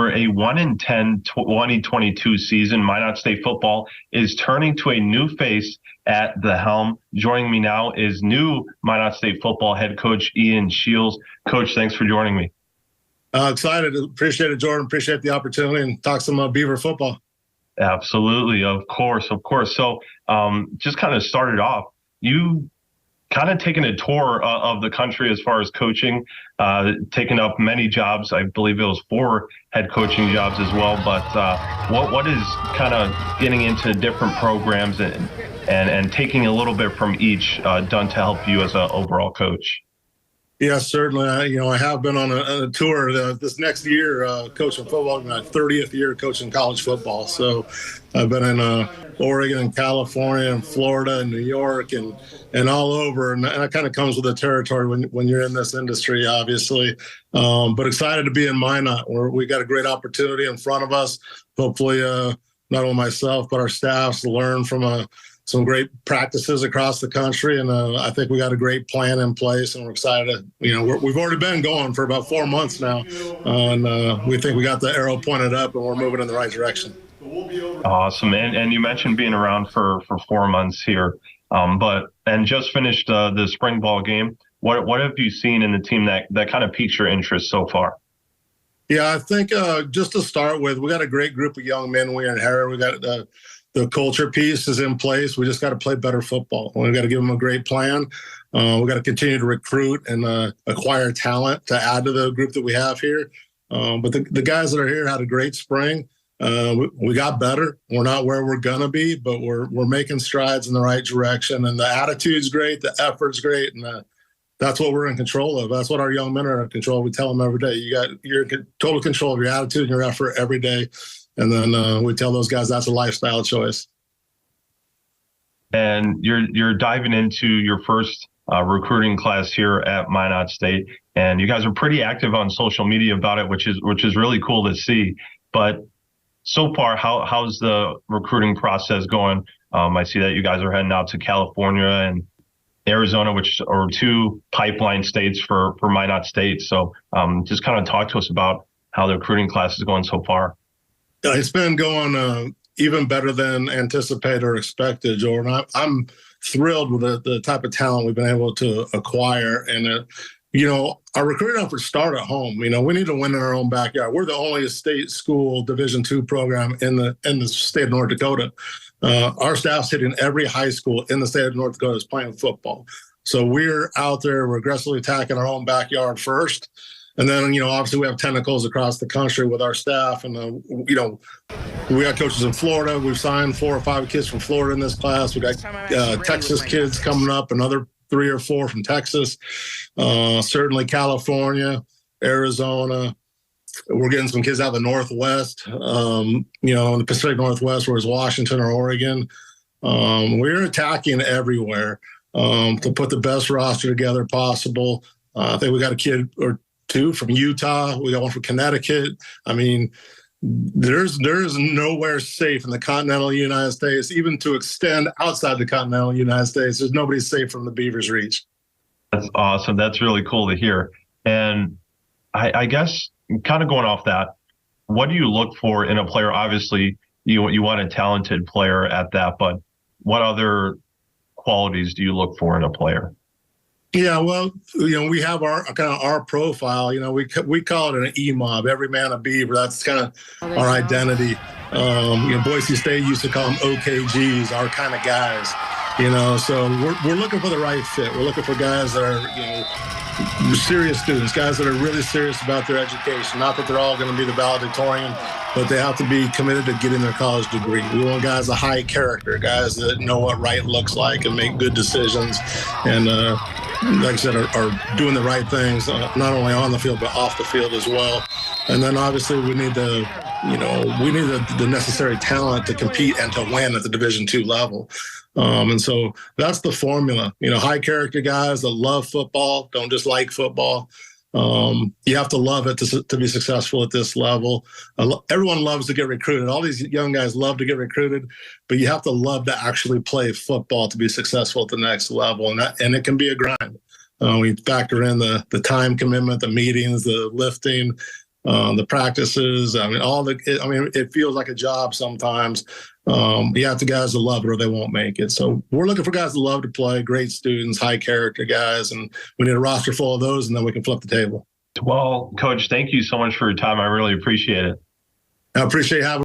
After a 1-10 2022 season, Minot State football is turning to a new face at the helm. Joining me now is new Minot State football head coach Ian Shields. Coach, thanks for joining me. Excited. Appreciate it, Jordan. Appreciate the opportunity and talk some Beaver football. Absolutely. Of course. So just kind of started off, you kind of taken a tour of the country as far as coaching, taken up many jobs. I believe it was 4 head coaching jobs as well. But what is kind of getting into different programs and taking a little bit from each done to help you as an overall coach? Yes, certainly. I have been on a tour this next year coaching football, my 30th year coaching college football. So I've been in Oregon and California and Florida and New York and all over. And that kind of comes with the territory when you're in this industry, obviously. But excited to be in Minot, where we got a great opportunity in front of us. Hopefully, not only myself, but our staffs to learn from some great practices across the country. And I think we got a great plan in place, and we're excited. We've already been going for about 4 months now. And we think we got the arrow pointed up and we're moving in the right direction. Awesome. And you mentioned being around for 4 months here, and just finished the spring ball game. What have you seen in the team that kind of piques your interest so far? Yeah, I think just to start with, we got a great group of young men we inherit. We got the culture piece is in place. We just got to play better football. We got to give them a great plan. We got to continue to recruit and acquire talent to add to the group that we have here. But the guys that are here had a great spring. We got better. We're not where we're gonna be, but we're making strides in the right direction. And the attitude's great, the effort's great, and that's what we're in control of. That's what our young men are in control. We tell them every day, you're in total control of your attitude and your effort every day. And then we tell those guys that's a lifestyle choice. And you're diving into your first recruiting class here at Minot State, and you guys are pretty active on social media about it, which is really cool to see. But so far, how's the recruiting process going? I see that you guys are heading out to California and Arizona, which are 2 pipeline states for Minot State. So just kind of talk to us about how the recruiting class is going so far. It's been going even better than anticipated or expected, Jordan. I'm thrilled with the type of talent we've been able to acquire. And, our recruiting efforts start at home. We need to win in our own backyard. We're the only state school Division II program in the state of North Dakota. Our staff's hitting every high school in the state of North Dakota is playing football. So we're out there, we're aggressively attacking our own backyard first. And then, obviously we have tentacles across the country with our staff. And, we got coaches in Florida. We've signed 4 or 5 kids from Florida in this class. We got Texas kids coming up, another 3 or 4 from Texas. Certainly California, Arizona. We're getting some kids out of the Northwest, in the Pacific Northwest, whereas Washington or Oregon. We're attacking everywhere to put the best roster together possible. I think we got a kid or 2 from Utah. We got 1 from Connecticut. I mean, there's nowhere safe in the continental United States, even to extend outside the continental United States. There's nobody safe from the Beavers' reach. That's awesome. That's really cool to hear. And I guess kind of going off that, what do you look for in a player? Obviously, you want a talented player at that, but what other qualities do you look for in a player? Yeah, well, we have our profile. We call it an E-mob, every man a Beaver. That's kind of our identity. Boise State used to call them OKGs, our kind of guys. So we're looking for the right fit. We're looking for guys that are serious students, guys that are really serious about their education. Not that they're all going to be the valedictorian, but they have to be committed to getting their college degree. We want guys of high character, guys that know what right looks like and make good decisions. And like I said, are doing the right things, not only on the field, but off the field as well. And then obviously we need the necessary talent to compete and to win at the Division II level. And so that's the formula, high character guys that love football, don't just like football. You have to love it to be successful at this level. Everyone loves to get recruited. All these young guys love to get recruited, but you have to love to actually play football to be successful at the next level. And it can be a grind. We factor in the time commitment, the meetings, the lifting, the practices. I mean, it feels like a job sometimes. You have the guys that love it or they won't make it. So we're looking for guys that love to play, great students, high character guys, and we need a roster full of those, and then we can flip the table. Well, Coach, thank you so much for your time. I really appreciate it. I appreciate having